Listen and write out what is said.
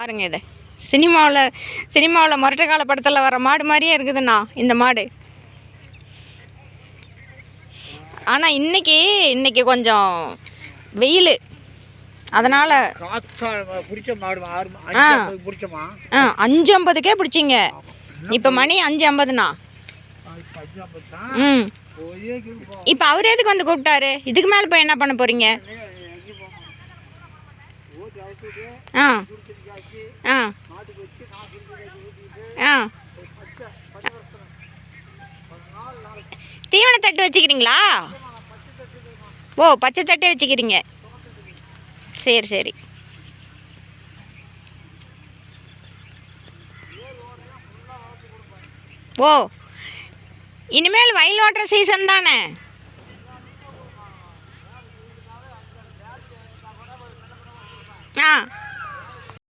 பாருங்க இதை சினிமாவில் முரட்டை கால படத்தில் வர மாடு மாதிரியே இருக்குதுண்ணா இந்த மாடு. ஆனால் இன்னைக்கு கொஞ்சம் வெயில், அதனால் 5:50க்கே பிடிச்சிங்க. இப்போ மணி 5:50ண்ணா. ம், இப்போ அவர் எதுக்கு வந்து கூப்பிட்டாரு? இதுக்கு மேலே போய் என்ன பண்ண போகிறீங்க? ஆ ஆ ஆ தீவன தட்டு வச்சுக்கிறீங்களா? ஓ, பச்சை தட்டே வச்சுக்கிறீங்க. சரி. ஓ, இனிமேல் வயல் ஓட்டுற சீசன் தானே? ஆ